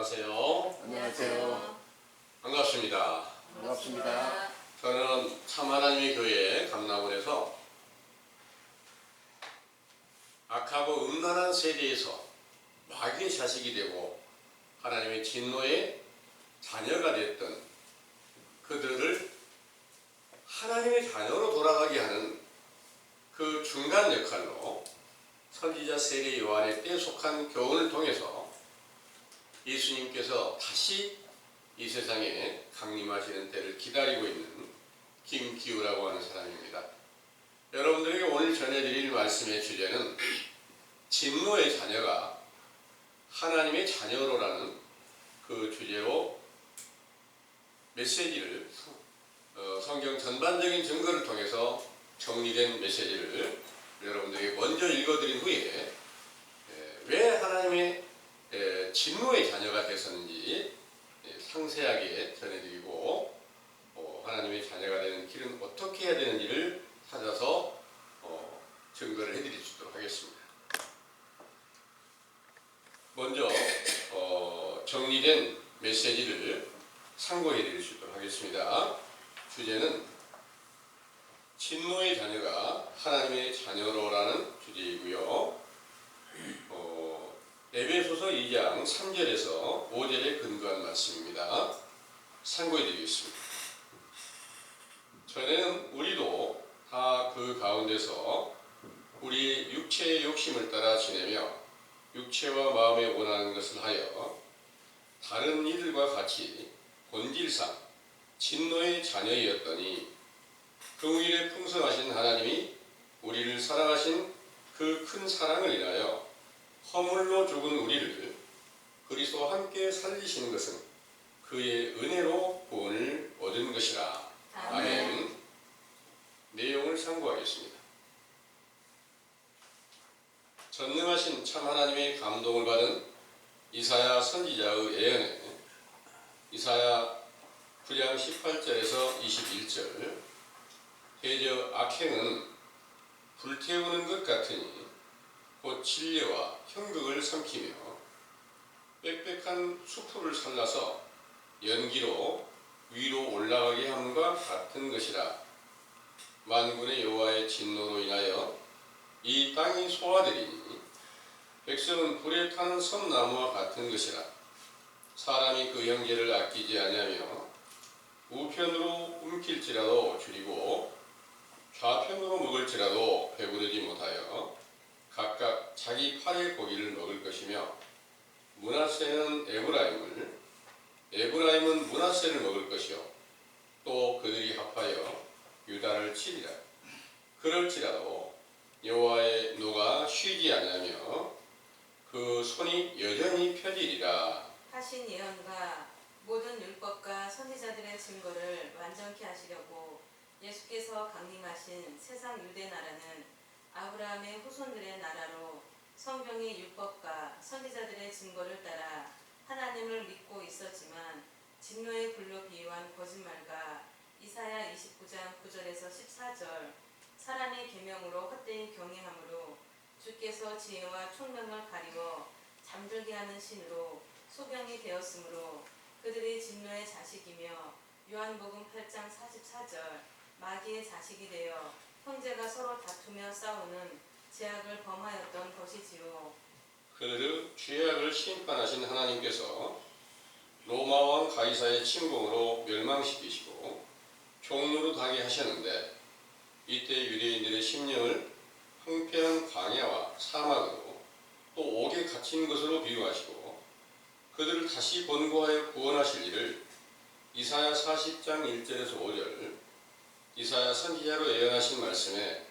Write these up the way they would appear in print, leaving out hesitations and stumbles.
안녕하세요. 안녕하세요. 반갑습니다. 반갑습니다. 저는 참 하나님의 교회 감남원에서 악하고 음란한 세대에서 마귀의 자식이 되고 하나님의 진노의 자녀가 됐던 그들을 하나님의 자녀로 돌아가게 하는 그 중간 역할로 선지자 세례 요한의 때에 속한 교훈을 통해서 예수님께서 다시 이 세상에 강림하시는 때를 기다리고 있는 김기우라고 하는 사람입니다. 여러분들에게 오늘 전해드릴 말씀의 주제는 진노의 자녀가 하나님의 자녀로라는 그 주제로 메시지를 성경 전반적인 증거를 통해서 정리된 메시지를 여러분들에게 먼저 읽어드린 후에 왜 하나님의 진노의 자녀가 됐었는지 상세하게 전해드리고 하나님의 자녀가 되는 길은 어떻게 해야 되는지를 찾아서 증거를 해드릴 수 있도록 하겠습니다. 먼저 정리된 메시지를 참고해 드릴 수 있도록 하겠습니다. 주제는 진노의 자녀가 하나님의 자녀로라는 주제이고요. 에베소서 2장 3절에서 5절에 근거한 말씀입니다. 참고해 드리겠습니다. 전에는 우리도 다 그 가운데서 우리 육체의 욕심을 따라 지내며 육체와 마음에 원하는 것을 하여 다른 이들과 같이 본질상 진노의 자녀이었더니 긍휼에 풍성하신 하나님이 우리를 사랑하신 그 큰 사랑을 인하여 허물로 죽은 우리를 그리스도와 함께 살리시는 것은 그의 은혜로 구원을 얻은 것이라. 아멘. 내용을 참고하겠습니다. 전능하신 참 하나님의 감동을 받은 이사야 선지자의 예언에 이사야 9장 18절에서 21절 대저 악행은 불태우는 것 같으니 곧 진리와 형극을 삼키며 빽빽한 수풀을 살라서 연기로 위로 올라가게 함과 같은 것이라. 만군의 여호와의 진노로 인하여 이 땅이 소화되리니 백성은 불에 타는 섬나무와 같은 것이라. 사람이 그 형제를 아끼지 아니하며 우편으로 움킬지라도 줄이고 좌편으로 먹을지라도 배부르지 못하여 각각 자기 팔의 고기를 먹을 것이며 므낫세는 에브라임은 므낫세를 먹을 것이요 또 그들이 합하여 유다를 치리라. 그럴지라도 여호와의 노가 쉬지 아니하며 그 손이 여전히 펴지리라. 하신 예언과 모든 율법과 선지자들의 증거를 완전케 하시려고 예수께서 강림하신 세상 유대 나라는 아브라함의 후손들의 나라로 성경의 율법과 선지자들의 증거를 따라 하나님을 믿고 있었지만 진노의 불로 비유한 거짓말과 이사야 29장 9절에서 14절 사람의 계명으로 헛되이 경외함으로 주께서 지혜와 총명을 가리워 잠들게 하는 신으로 소경이 되었으므로 그들이 진노의 자식이며 요한복음 8장 44절 마귀의 자식이 되어 형제가 서로 다투며 싸우는 죄악을 범하였던 것이지요. 그들의 죄악을 심판하신 하나님께서 로마 왕 가이사의 침공으로 멸망시키시고 종로로 가게 하셨는데 이때 유대인들의 심령을 황폐한 광야와 사막으로 또 옥에 갇힌 것으로 비유하시고 그들을 다시 번고하여 구원하실 일을 이사야 40장 1절에서 5절 이사야 선지자로 예언하신 말씀에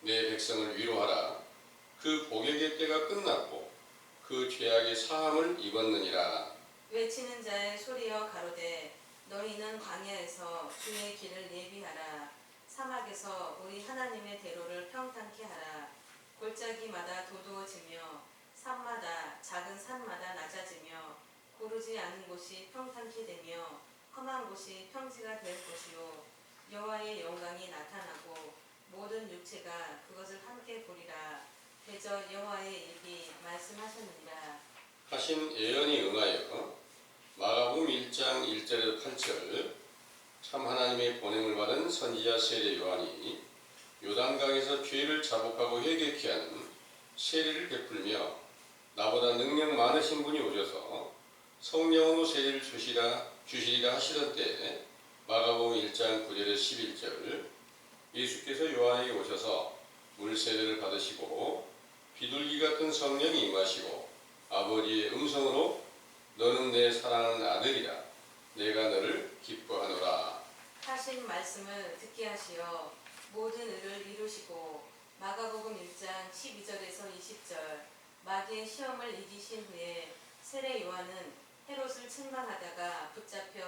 내 백성을 위로하라. 그 복역의 때가 끝났고 그 죄악의 사함을 입었느니라. 외치는 자의 소리여 가로되 너희는 광야에서 주의 길을 예비하라. 사막에서 우리 하나님의 대로를 평탄케 하라. 골짜기마다 도두어지며 산마다 작은 산마다 낮아지며 고르지 않은 곳이 평탄케 되며 험한 곳이 평지가 될 것이요 여호와의 영광이 나타나고 모든 육체가 그것을 함께 보리라. 대저 여호와의 입이 말씀하셨느니라. 하신 예언이 응하여 마가복음 1장 1절에서 8절 참 하나님의 보냄을 받은 선지자 세례 요한이 요단강에서 죄를 자복하고 회개케 하는 세례를 베풀며 나보다 능력 많으신 분이 오셔서 성령으로 세례를 주시리라 하시던 때에 마가복음 1장 9절에서 11절 예수께서 요한에게 오셔서 물세례를 받으시고 비둘기 같은 성령이 임하시고 아버지의 음성으로 너는 내 사랑하는 아들이라 내가 너를 기뻐하노라 하신 말씀을 듣게 하시어 모든 의를 이루시고 마가복음 1장 12절에서 20절 마귀의 시험을 이기신 후에 세례 요한은 헤롯을 책망하다가 붙잡혀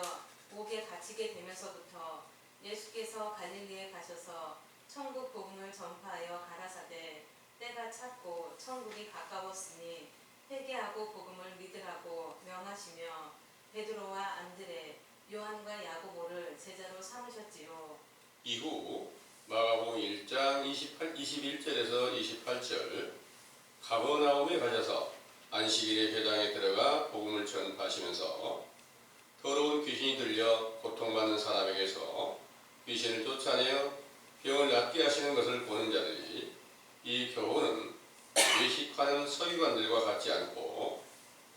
옥에 갇히게 되면서부터 예수께서 갈릴리에 가셔서 천국 복음을 전파하여 가라사대 때가 찼고 천국이 가까웠으니 회개하고 복음을 믿으라고 명하시며 베드로와 안드레 요한과 야고보를 제자로 삼으셨지요. 이후 마가복음 1장 21절에서 28절 가버나움에 가셔서 안식일에 회당에 들어가 복음을 전파하시면서 더러운 귀신이 들려 고통받는 사람에게서 귀신을 쫓아내어 병을 낫게 하시는 것을 보는 자들이 이 교훈은 외식하는 서기관들과 같지 않고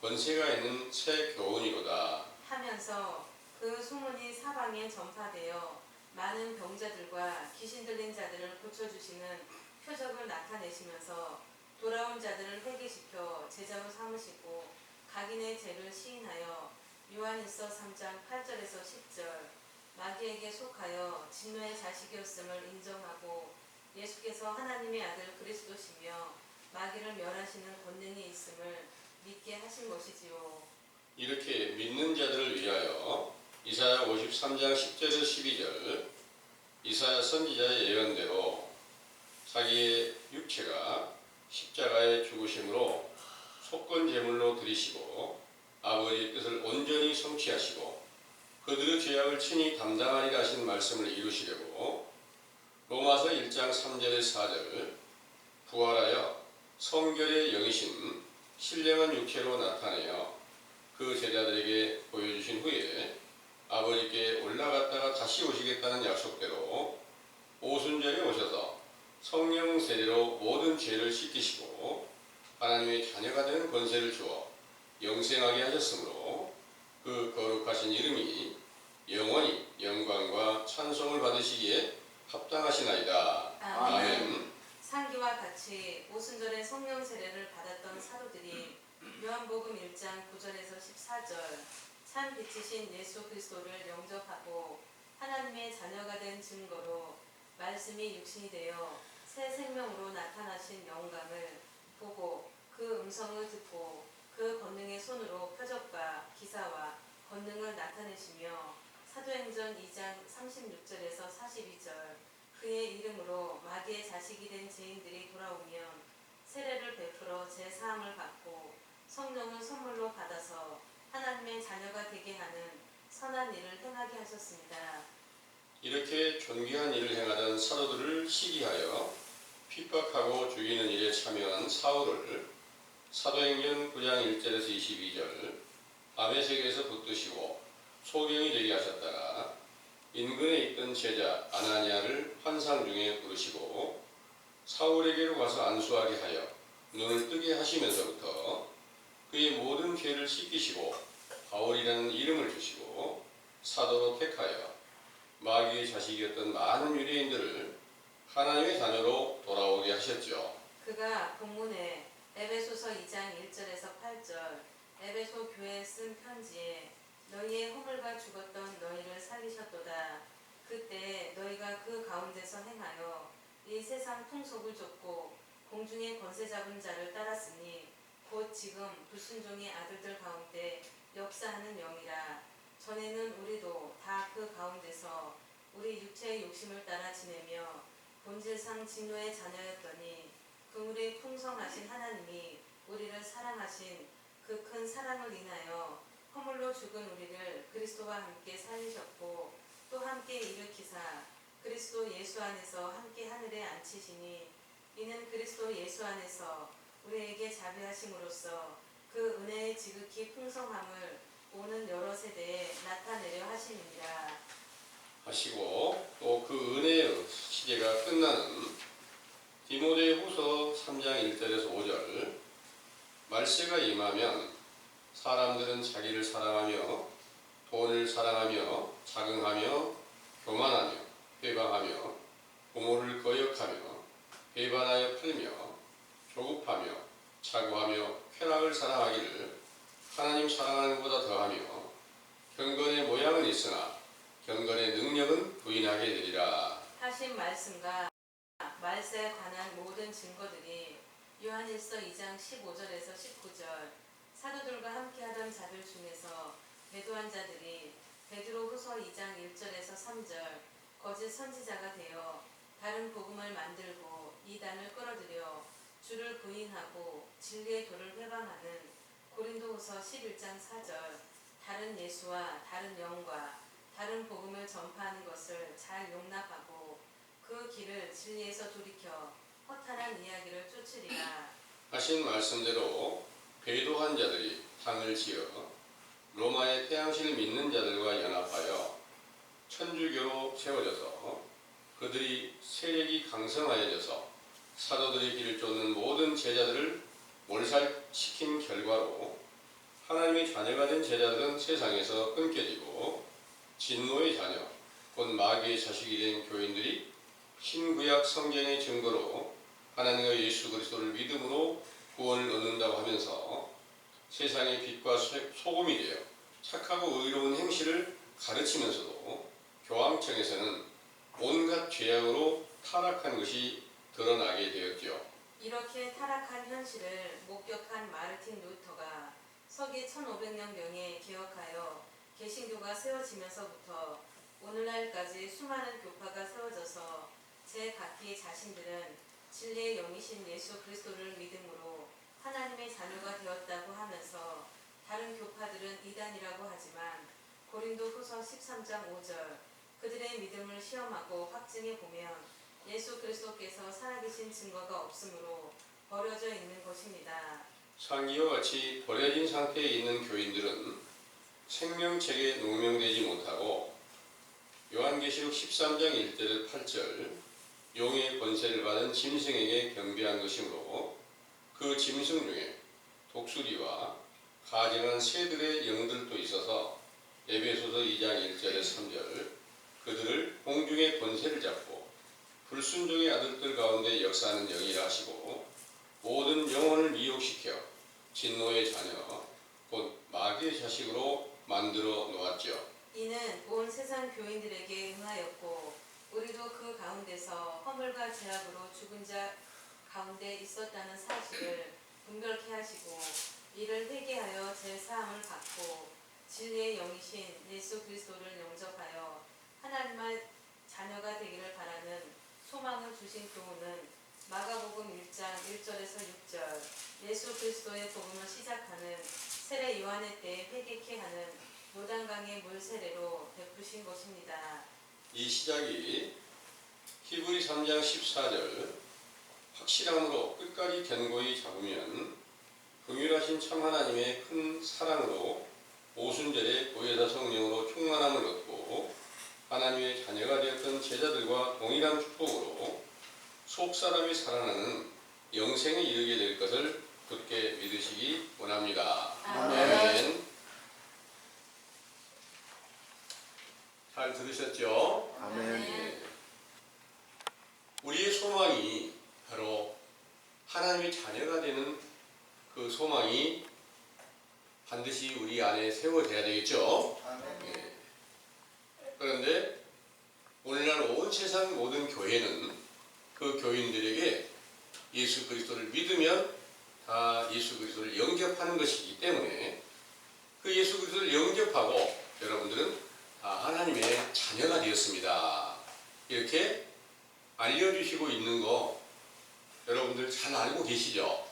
권세가 있는 새 교훈이로다 하면서 그 소문이 사방에 전파되어 많은 병자들과 귀신 들린 자들을 고쳐주시는 표적을 나타내시면서 돌아온 자들을 회개시켜 제자로 삼으시고 각인의 죄를 시인하여 요한일서 3장 8절에서 10절 마귀에게 속하여 진노의 자식이었음을 인정하고 예수께서 하나님의 아들 그리스도시며 마귀를 멸하시는 권능이 있음을 믿게 하신 것이지요. 이렇게 믿는 자들을 위하여 이사야 53장 10절에서 12절 이사야 선지자의 예언대로 자기의 육체가 십자가의 죽으심으로 속건 제물로 드리시고 아버지의 뜻을 온전히 성취하시고 그들의 죄악을 친히 담당하리라 하신 말씀을 이루시려고 로마서 1장 3절에서 4절 부활하여 성결의 영이신 신령한 육체로 나타내어 그 제자들에게 보여주신 후에 아버지께 올라갔다가 다시 오시겠다는 약속대로 오순절에 오셔서 성령 세례로 모든 죄를 씻기시고 하나님의 자녀가 되는 권세를 주어 영생하게 하셨으므로 그 거룩하신 이름이 영원히 영광과 찬송을 받으시기에 합당하시나이다. 아멘. 상기와 같이 오순절에 성령 세례를 받았던 사도들이 요한복음 1장 9절에서 14절 참 빛이신 예수 그리스도를 영접하고 하나님의 자녀가 된 증거로 말씀이 육신이 되어 새 생명으로 나타나신 영광을 보고 그 음성을 듣고 그 권능의 손으로 표적과 기사와 권능을 나타내시며 사도행전 2장 36절에서 42절 그의 이름으로 마귀의 자식이 된 죄인들이 돌아오면 세례를 베풀어 제사함을 받고 성령을 선물로 받아서 하나님의 자녀가 되게 하는 선한 일을 행하게 하셨습니다. 이렇게 존귀한 일을 행하던 사도들을 시기하여 핍박하고 죽이는 일에 참여한 사울을 사도행전 9장 1절에서 22절 다메섹에서 붙드시고 소경이 되게 하셨다가 인근에 있던 제자 아나니아를 환상 중에 부르시고 사울에게로 가서 안수하게 하여 눈을 뜨게 하시면서부터 그의 모든 죄를 씻기시고 바울이라는 이름을 주시고 사도로 택하여 마귀의 자식이었던 많은 유대인들을 하나님의 자녀로 돌아오게 하셨죠. 그가 본문에 에베소서 2장 1절에서 8절 에베소 교회에 쓴 편지에 너희의 허물과 죽었던 너희를 살리셨도다. 그때 너희가 그 가운데서 행하여 이 세상 풍속을 좇고 공중의 권세 잡은 자를 따랐으니 곧 지금 불순종의 아들들 가운데 역사하는 영이라. 전에는 우리도 다 그 가운데서 우리 육체의 욕심을 따라 지내며 본질상 진노의 자녀였더니 그물이 풍성하신 하나님이 우리를 사랑하신 그 큰 사랑을 인하여 허물로 죽은 우리를 그리스도와 함께 살리셨고 또 함께 일으키사 그리스도 예수 안에서 함께 하늘에 앉히시니 이는 그리스도 예수 안에서 우리에게 자비하심으로써 그 은혜의 지극히 풍성함을 오는 여러 세대에 나타내려 하심이니라. 하시고 또 그 은혜의 시대가 끝나는 디모데후서 3장 1절에서 5절 말세가 임하면 사람들은 자기를 사랑하며 돈을 사랑하며 자긍하며 교만하며 회방하며 부모를 거역하며 배반하여 팔며 조급하며 자고하며 쾌락을 사랑하기를 하나님 사랑하는 것보다 더하며 경건의 모양은 있으나 경건의 능력은 부인하게 되리라. 하신 말씀과 말세에 관한 모든 증거들이 요한일서 2장 15절에서 19절 사도들과 함께하던 자들 중에서 배도한 자들이 베드로후서 2장 1절에서 3절 거짓 선지자가 되어 다른 복음을 만들고 이단을 끌어들여 주를 부인하고 진리의 도를 회방하는 고린도후서 11장 4절 다른 예수와 다른 영과 다른 복음을 전파하는 것을 잘 용납하고 그 길을 진리에서 돌이켜 허탄한 이야기를 쫓으리라. 하신 말씀대로 배도한 자들이 당을 지어 로마의 태양신을 믿는 자들과 연합하여 천주교로 세워져서 그들이 세력이 강성하여져서 사도들의 길을 쫓는 모든 제자들을 몰살시킨 결과로 하나님의 자녀가 된 제자들은 세상에서 끊겨지고 진노의 자녀, 곧 마귀의 자식이 된 교인들이 신구약 성경의 증거로 하나님과 예수 그리스도를 믿음으로 구원을 얻는다고 하면서 세상의 빛과 소금이 되어 착하고 의로운 행실을 가르치면서도 교황청에서는 온갖 죄악으로 타락한 것이 드러나게 되었죠. 이렇게 타락한 현실을 목격한 마르틴 루터가 서기 1500년경에 개혁하여 개신교가 세워지면서부터 오늘날까지 수많은 교파가 세워져서 제각기 자신들은 진리의 영이신 예수 그리스도를 믿음으로 하나님의 자녀가 되었다고 하면서 다른 교파들은 이단이라고 하지만 고린도후서 13장 5절 그들의 믿음을 시험하고 확증해 보면 예수 그리스도께서 살아계신 증거가 없으므로 버려져 있는 것입니다. 상기와 같이 버려진 상태에 있는 교인들은 생명책에 농명되지 못하고 요한계시록 13장 1절 8절 용의 권세를 받은 짐승에게 경배한 것이므로 그 짐승 중에 독수리와 가증한 새들의 영들도 있어서 에베소서 2장 1절에 3절 그들을 공중의 권세를 잡고 불순종의 아들들 가운데 역사하는 영이라 하시고 모든 영혼을 미혹시켜 진노의 자녀 곧 마귀의 자식으로 만들어 놓았죠. 이는 온 세상 교인들에게 응하였고 우리도 그 가운데서 허물과 죄악으로 죽은 자 가운데 있었다는 사실을 분별케 하시고 이를 회개하여 죄사함을 받고 진리의 영이신 예수 그리스도를 영접하여 하나님의 자녀가 되기를 바라는 소망을 주신 교훈은 마가복음 1장 1절에서 6절 예수 그리스도의 복음을 시작하는 세례 요한의 때에 회개케 하는 요단강의 물 세례로 베푸신 것입니다. 이 시작이 히브리 3장 14절 확실함으로 끝까지 견고히 잡으면 긍휼하신 참 하나님의 큰 사랑으로 오순절에 보혜사 성령으로 충만함을 얻고 하나님의 자녀가 되었던 제자들과 동일한 축복으로 속사람이 살아나는 영생에 이르게 될 것을 굳게 믿으시기 원합니다. 아멘. 잘 들으셨죠? 아멘. 네. 우리의 소망이 바로 하나님의 자녀가 되는 그 소망이 반드시 우리 안에 세워져야 되겠죠? 네. 그런데 오늘날 온 세상 모든 교회는 그 교인들에게 예수 그리스도를 믿으면 다 예수 그리스도를 영접하는 것이기 때문에 그 예수 그리스도를 영접하고 여러분들은 다 하나님의 자녀가 되었습니다. 이렇게 알려주시고 있는 거 여러분들 잘 알고 계시죠?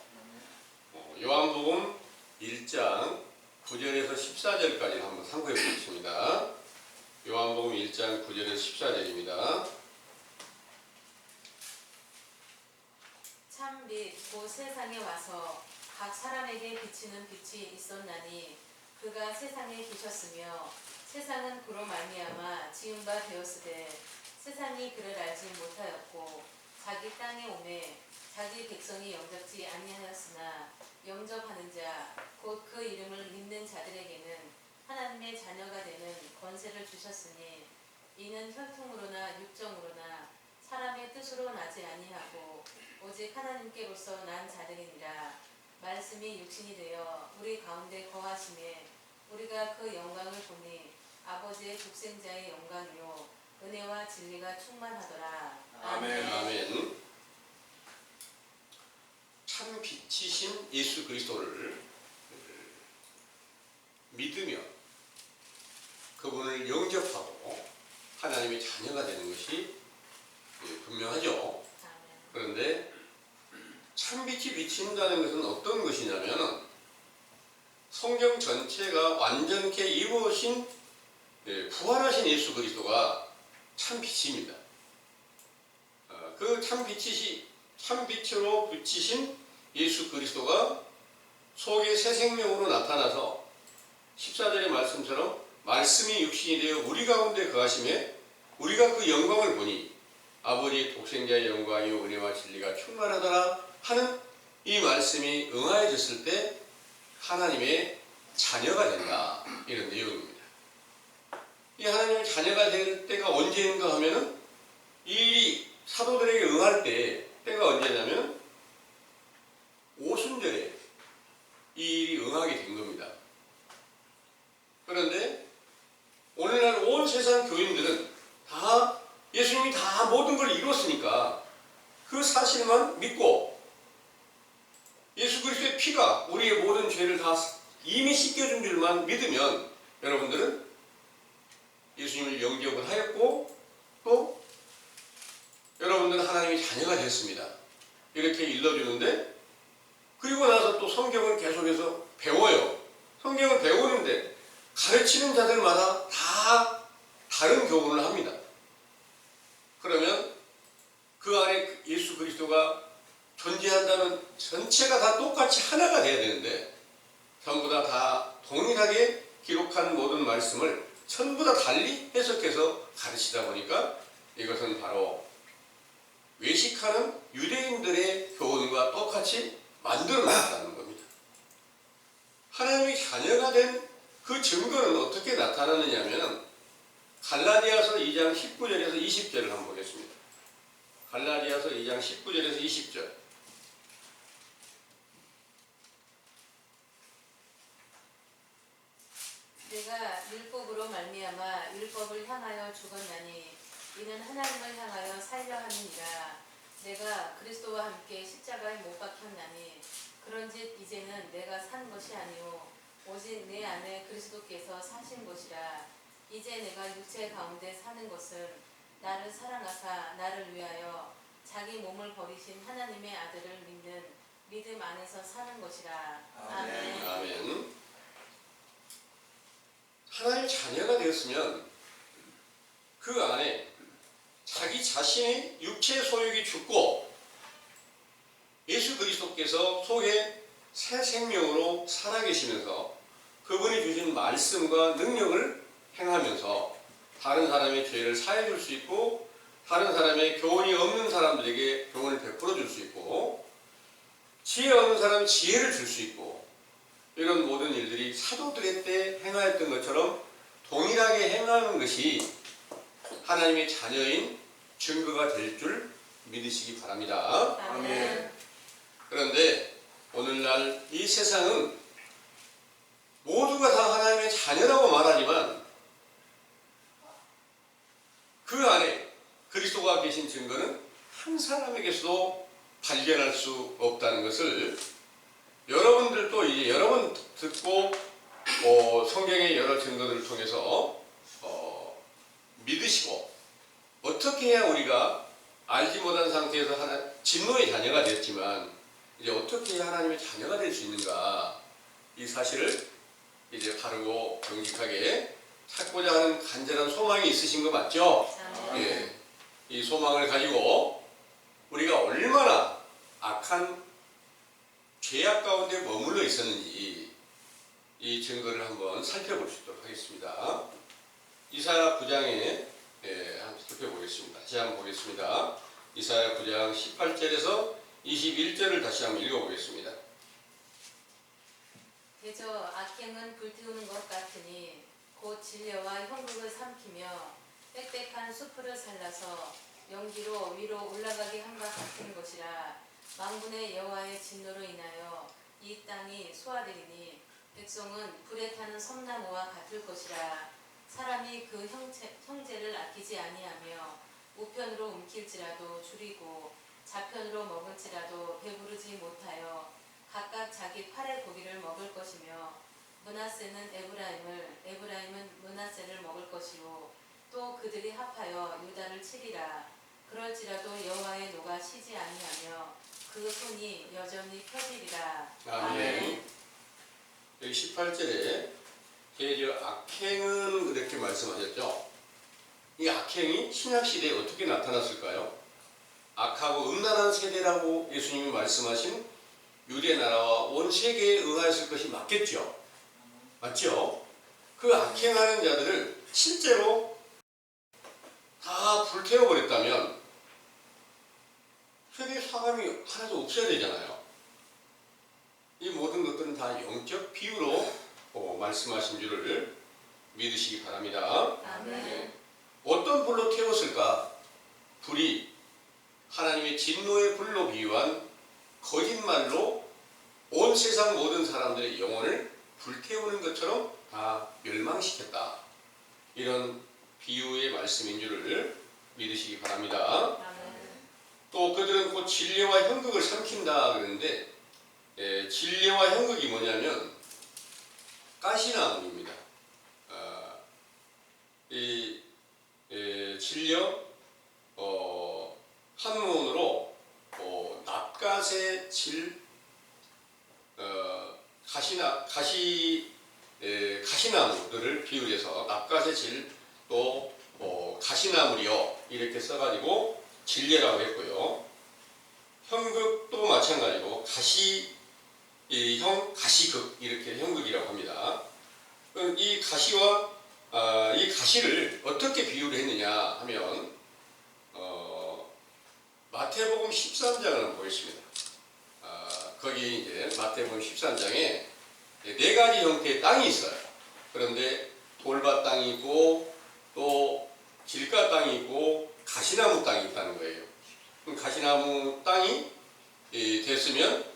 요한복음 1장 9절에서 14절까지 한번 참고해 보겠습니다. 요한복음 1장 9절에서 14절입니다. 참 빛 곧 세상에 와서 각 사람에게 비치는 빛이 있었나니 그가 세상에 계셨으며 세상은 그로 말미암아 지은 바 되었으되 세상이 그를 알지 못하였고 자기 땅에 오매 자기 백성이 영접지 아니하였으나 영접하는 자 곧 그 이름을 믿는 자들에게는 하나님의 자녀가 되는 권세를 주셨으니 이는 혈통으로나 육정으로나 사람의 뜻으로 나지 아니하고 오직 하나님께로서 난 자들이니라. 말씀이 육신이 되어 우리 가운데 거하심에 우리가 그 영광을 보니 아버지의 독생자의 영광이요 은혜와 진리가 충만하더라. 아멘. 아멘. 참 빛이신 예수 그리스도를 믿으며 그분을 영접하고 하나님의 자녀가 되는 것이 분명하죠. 그런데 참빛이 비친다는 것은 어떤 것이냐면 성경 전체가 완전케 이루어진 부활하신 예수 그리스도가 참빛입니다. 그 참빛으로 비치신 예수 그리스도가 속에 새 생명으로 나타나서 14절의 말씀처럼 말씀이 육신이 되어 우리 가운데 거하심에 우리가 그 영광을 보니 아버지의 독생자의 영광이요 은혜와 진리가 충만하더라 하는 이 말씀이 응하여졌을 때 하나님의 자녀가 된다, 이런 내용입니다. 이 하나님의 자녀가 될 때가 언제인가 하면은 이 일이 사도들에게 응할 때가 언제냐면 오순절에 이 일이 응하게 된 겁니다. 그런데 오늘날 온 세상 교인들은 다 예수님이 다 모든 걸 이뤘으니까 그 사실만 믿고 예수 그리스도의 피가 우리의 모든 죄를 다 이미 씻겨준 줄만 믿으면 여러분들은 예수님을 영접을 하였고 또 여러분들은 하나님의 자녀가 되었습니다. 이렇게 일러주는데 그리고 나서 또 성경을 계속해서 배워요. 성경을 배우는데 가르치는 자들마다 다 다른 교훈을 합니다. 그러면 그 안에 예수 그리스도가 존재한다는 전체가 다 똑같이 하나가 돼야 되는데 전부 다 동일하게 기록한 모든 말씀을 전부 다 달리 해석해서 가르치다 보니까 이것은 바로 외식하는 유대인들의 교훈과 똑같이 만들어 놨다는 겁니다. 하나님의 자녀가 된 그 증거는 어떻게 나타나느냐 하면 갈라디아서 2장 19절에서 20절을 한번 보겠습니다. 갈라디아서 2장 19절에서 20절. 내가 율법으로 말미암아 율법을 향하여 죽었나니 이는 하나님을 향하여 살려 함이니라. 내가 그리스도와 함께 십자가에 못 박혔나니 그런즉 이제는 내가 산 것이 아니요 오직 내 안에 그리스도께서 사신 것이라. 이제 내가 육체 가운데 사는 것은 나를 사랑하사 나를 위하여 자기 몸을 버리신 하나님의 아들을 믿는 믿음 안에서 사는 것이라. 아멘. 아멘. 하나님의 자녀가 되었으면 그 안에 자기 자신의 육체 소욕이 죽고 예수 그리스도께서 속에 새 생명으로 살아계시면서 그분이 주신 말씀과 능력을 행하면서 다른 사람의 죄를 사해줄 수 있고 다른 사람의 교훈이 없는 사람들에게 교훈을 베풀어 줄 수 있고 지혜 없는 사람은 지혜를 줄 수 있고 이런 모든 일들이 사도들의 때 행하였던 것처럼 동일하게 행하는 것이 하나님의 자녀인 증거가 될 줄 믿으시기 바랍니다. 아멘. 그런데 오늘날 이 세상은 모두가 다 하나님의 자녀라고 말하지만 그 안에 그리스도가 계신 증거는 한 사람에게서도 발견할 수 없다는 것을 여러분들도 이제 여러 번 듣고 성경의 여러 증거들을 통해서 믿으시고 어떻게 해야 우리가 알지 못한 상태에서 진노의 자녀가 됐지만 이제 어떻게 해야 하나님의 자녀가 될 수 있는가, 이 사실을 이제 바르고 정직하게 찾고자 하는 간절한 소망이 있으신 거 맞죠? 예. 이 소망을 가지고 우리가 얼마나 악한 죄악 가운데 머물러 있었는지 이 증거를 한번 살펴볼 수 있도록 하겠습니다. 이사야 9장에 한번 살펴보겠습니다. 다시 한번 보겠습니다. 이사야 9장 18절에서 21절을 다시 한번 읽어보겠습니다. 대저 악행은 불태우는 것 같으니 곧 진려와 형극을 삼키며 빽빽한 수풀을 살라서 연기로 위로 올라가게 한 것 같은 것이라. 만군의 여호와의 진노로 인하여 이 땅이 소화되리니 백성은 불에 타는 섬나무와 같을 것이라. 사람이 그 형제를 아끼지 아니하며 우편으로 움킬지라도 줄이고 좌편으로 먹을지라도 배부르지 못하여 각각 자기 팔의 고기를 먹을 것이며 므낫세는 에브라임은 므낫세를 먹을 것이요 또 그들이 합하여 유다를 치리라. 그럴지라도 여호와의 노가 쉬지 아니하며 그 손이 여전히 펴지리라. 아멘. 여기 18절에 대저 악행은 이렇게 말씀하셨죠. 이 악행이 신약시대에 어떻게 나타났을까요? 악하고 음란한 세대라고 예수님이 말씀하신 유대 나라와 온 세계에 응하였을 것이 맞겠죠. 맞죠? 그 악행하는 자들을 실제로 다 불태워버렸다면 세계 사람이 하나도 없어야 되잖아요. 이 모든 것들은 다 영적 비유로 말씀하신 줄을 믿으시기 바랍니다. 아멘. 네. 어떤 불로 태웠을까? 불이 하나님의 진노의 불로 비유한 거짓말로 온 세상 모든 사람들의 영혼을 불태우는 것처럼 다 멸망시켰다. 이런 비유의 말씀인 줄을 믿으시기 바랍니다. 아멘. 또 그들은 곧 진례와 형극을 삼킨다 그러는데 진례와 형극이 뭐냐면 가시나무입니다. 이 진려 한문으로 낫갓의 질 가시나무들을 비유해서 낫갓의 질 또 가시나무리요 이렇게 써가지고 진례라고 했고요. 형극도 마찬가지고 가시극 이렇게 형극이라고 합니다. 이 가시와 이 가시를 어떻게 비유를 했느냐 하면 마태복음 13장을 한번 보겠습니다. 거기 이제 마태복음 13장에 네 가지 형태의 땅이 있어요. 그런데 돌밭 땅이 있고 또 길가 땅이 있고 가시나무 땅이 있다는 거예요. 가시나무 땅이 됐으면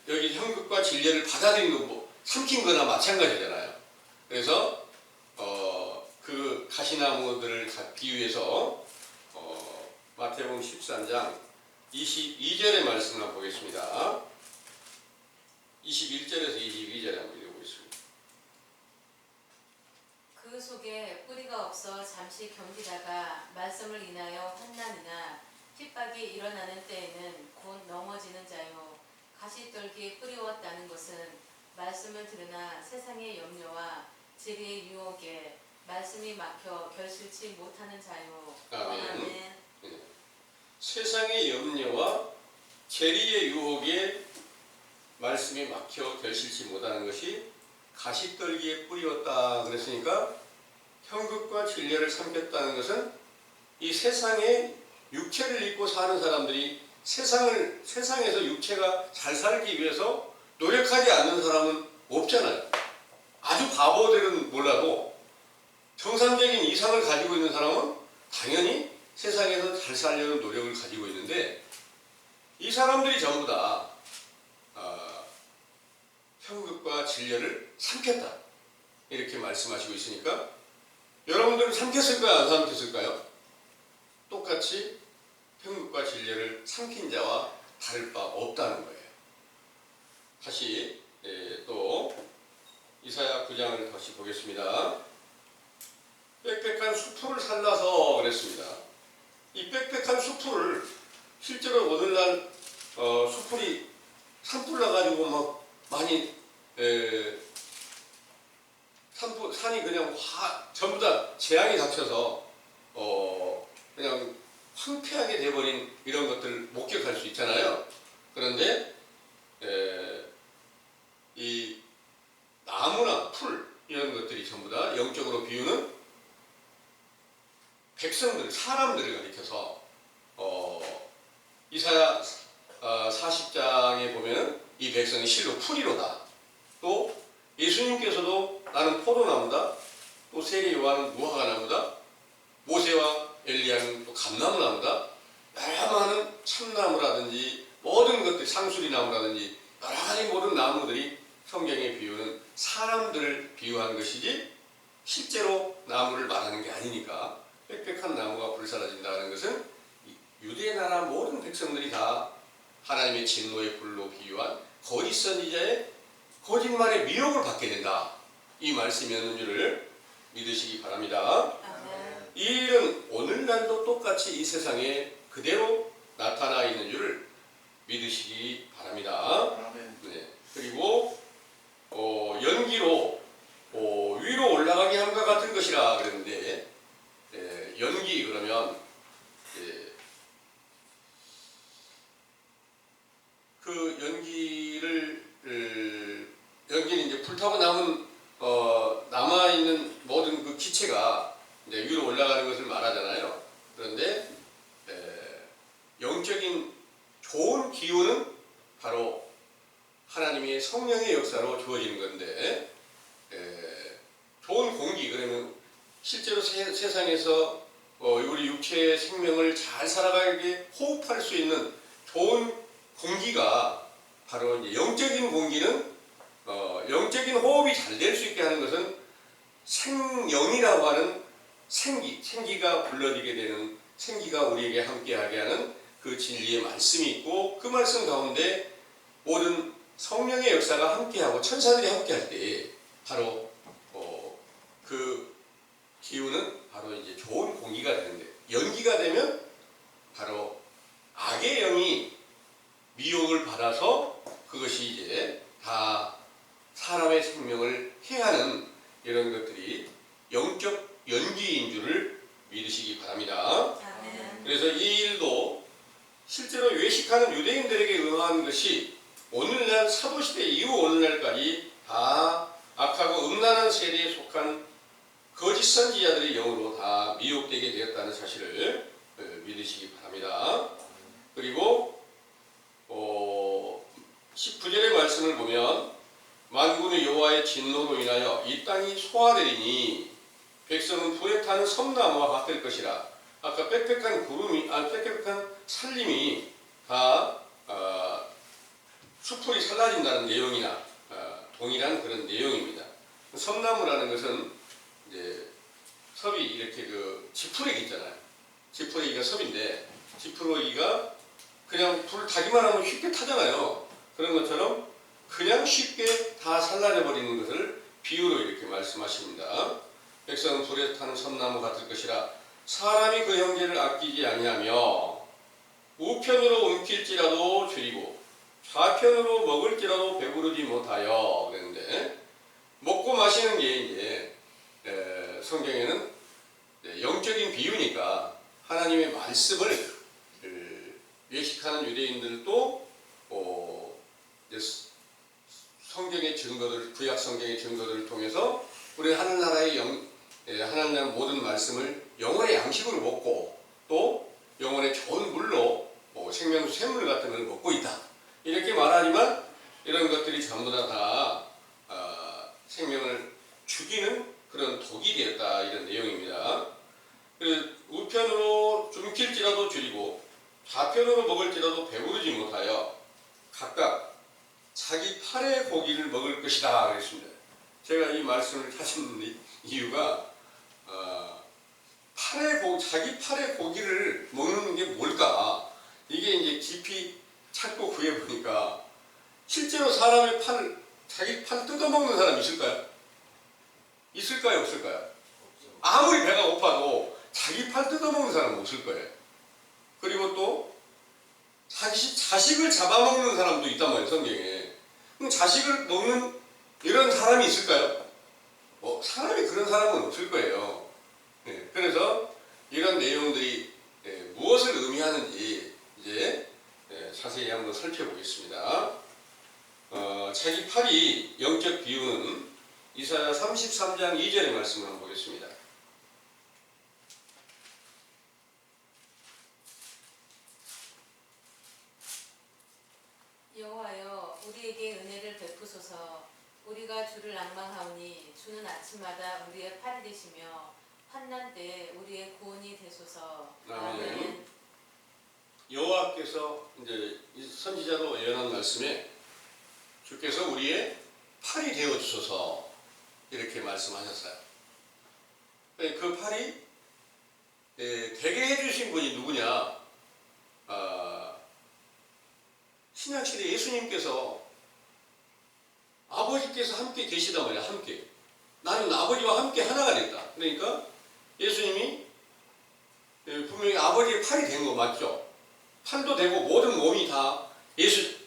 여기 형극과 진례를 받아들인 거 삼킨 거나 마찬가지잖아요. 그래서 그 가시나무들을 비유해서 마태복음 13장 22절의 말씀을 한번 보겠습니다. 21절에서 22절에 한번 읽어보겠습니다. 그 속에 뿌리가 없어 잠시 견디다가 말씀을 인하여 환난이나 핍박이 일어나는 때에는 곧 넘어지는 자요. 가시떨기에 뿌리웠다는 것은 말씀을 들으나 세상의 염려와 재리의 유혹에 말씀이 막혀 결실치 못하는 자요. 아멘. 세상의 염려와 재리의 유혹에 말씀이 막혀 결실치 못하는 것이 가시떨기에 뿌리웠다 그랬으니까 형극과 진례를 삼켰다는 것은 이 세상에 육체를 입고 사는 사람들이 세상에서 육체가 잘 살기 위해서 노력하지 않는 사람은 없잖아요. 아주 바보들은 몰라도 정상적인 이상을 가지고 있는 사람은 당연히 세상에서 잘 살려는 노력을 가지고 있는데 이 사람들이 전부 다 형극과 진례를 삼켰다 이렇게 말씀하시고 있으니까 여러분들은 삼켰을까요? 안 삼켰을까요? 똑같이 형극과 진례를 삼킨 자와 다를 바 없다는 거예요. 다시 또 이사야 9장을 다시 보겠습니다. 빽빽한 수풀을 살라서 그랬습니다. 이 빽빽한 수풀을 실제로 오늘날 수풀이 산불 나가지고 막 많이 산이 그냥 전부 다 재앙이 닥쳐서 그냥 황폐하게 돼버린 이런 것들을 목격할 수 있잖아요. 그런데 이 사람들을 가리켜서 이사야 40장에 보면 이 백성이 실로 풀이로다. 또 예수님께서도 나는 포도나무다. 또 세례 요한은 무화과나무다. 모세와 엘리야는 또 감나무나무다. 여러 많은 참나무라든지 모든 것들, 상수리나무라든지 여러 가지 모든 나무들이 성경에 비유는 사람들을 비유한 것이지 실제로 나무를 말하는 게 아니니까 빽빽한 나무가 불사라진다는 것은 유대 나라 모든 백성들이 다 하나님의 진노의 불로 비유한 거짓 선지자의 거짓말의 미혹을 받게 된다. 이 말씀이었는 줄을 믿으시기 바랍니다. 아멘. 이 일은 오늘날도 똑같이 이 세상에 그대로 나타나 있는 줄을 믿으시기 바랍니다. 네. 그리고 연기로 위로 올라가게 함과 같은 것이라 그랬는데 연기 그러면 그 연기는 이제 불타고 남아 있는 모든 그 기체가 이제 위로 올라가는 것을 말하잖아요. 그런데 영적인 좋은 기운은 바로 하나님의 성령의 역사로 주어지는 건데 좋은 공기 그러면 실제로 세상에서 우리 육체의 생명을 잘 살아가게 호흡할 수 있는 좋은 공기가 바로 이제 영적인 공기는 영적인 호흡이 잘 될 수 있게 하는 것은 생영이라고 하는 생기가 불러지게 되는 생기가 우리에게 함께하게 하는 그 진리의 말씀이 있고 그 말씀 가운데 모든 성령의 역사가 함께하고 천사들이 함께할 때 바로 그 기운은 바로 이제 좋은 공기가 되는데 연기가 되면 바로 악의 영이 미혹을 받아서 그것이 이제 다 사람의 생명을 해하는 이런 것들이 영적 연기인 줄을 믿으시기 바랍니다. 아멘. 그래서 이 일도 실제로 외식하는 유대인들에게 응한 것이 오늘날 사도시대 이후 오늘날까지 다 악하고 음란한 세대에 속한 거짓 선지자들의 영으로 다 미혹되게 되었다는 사실을 믿으시기 바랍니다. 그리고 19절의 말씀을 보면 만군의 여호와의 진노로 인하여 이 땅이 소화되리니 백성은 불에 타는 섬나무와 같을 것이라. 아까 빽빽한 빽빽한 산림이 다 수풀이 살라진다는 내용이나 동일한 그런 내용입니다. 섬나무라는 것은 이제 섭이 이렇게 그 지푸레기 있잖아요. 지푸레기가 섭인데 지푸레기가 그냥 불 타기만 하면 쉽게 타잖아요. 그런 것처럼 그냥 쉽게 다 살라져 버리는 것을 비유로 이렇게 말씀하십니다. 백성은 불에 타는 섬나무 같을 것이라. 사람이 그 형제를 아끼지 아니하며 우편으로 움킬지라도 줄이고 좌편으로 먹을지라도 배부르지 못하여 그랬는데 먹고 마시는 게 이제 성경에는 영적인 비유니까 하나님의 말씀을 외식하는 유대인들도 성경의 증거들, 구약 성경의 증거들을 통해서 우리 하늘나라의 하나님의 모든 말씀을 영혼의 양식으로 먹고 또 영혼의 좋은 물로 생명수 샘물 같은 걸 먹고 있다. 이렇게 말하지만 이런 것들이 전부 다 생명을 죽이는 그런 독이 되었다. 이런 내용입니다. 그래서 우편으로 움킬지라도 줄이고 좌편으로 먹을지라도 배부르지 못하여 각각 자기 팔의 고기를 먹을 것이다 그랬습니다. 제가 이 말씀을 하신 이유가 자기 팔의 고기를 먹는 게 뭘까? 이게 이제 깊이 찾고 구해보니까 실제로 사람의 자기 팔 뜯어먹는 사람 있을까요? 있을까요? 없을까요? 아무리 배가 고파도 자기 팔 뜯어먹는 사람은 없을 거예요. 그리고 또 자식을 잡아먹는 사람도 있단 말이에요, 성경에. 그럼 자식을 먹는 이런 사람이 있을까요? 사람이 그런 사람은 없을 거예요. 그래서 이런 내용들이 무엇을 의미하는지 이제 자세히 한번 살펴보겠습니다. 자기 팔이 영적 비유는 이사야 33장 2절의 말씀을 한번 보겠습니다. 우리에게 은혜를 베푸소서. 우리가 주를 앙망하오니 주는 아침마다 우리의 팔이 되시며 환난 때에 우리의 구원이 되소서. 아멘. 여호와께서 이제 이 선지자로 예언한 말씀에 주께서 우리의 팔이 되어 주소서 이렇게 말씀하셨어요. 그 팔이 되게 해주신 분이 누구냐? 신약시대 예수님께서 아버지께서 함께 계시단 말이야. 함께. 나는 아버지와 함께 하나가 됐다. 그러니까 예수님이 분명히 아버지의 팔이 된 거 맞죠? 팔도 되고 모든 몸이 다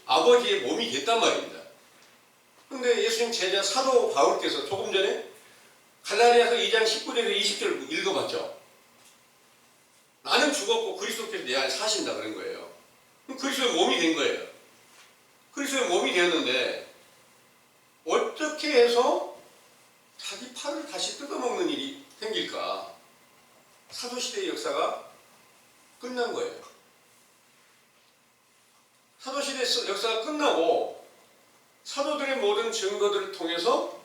아버지의 몸이 됐단 말입니다. 그런데 예수님 제자 사도 바울께서 조금 전에 갈라디아서 2장 19절에서 20절 읽어봤죠? 나는 죽었고 그리스도께서 내 안에 사신다 그런 거예요. 그럼 그리스도의 몸이 된 거예요. 그리스도의 몸이 되었는데 어떻게 해서 자기 팔을 다시 뜯어먹는 일이 생길까? 사도시대의 역사가 끝난 거예요. 사도시대 역사가 끝나고 사도들의 모든 증거들을 통해서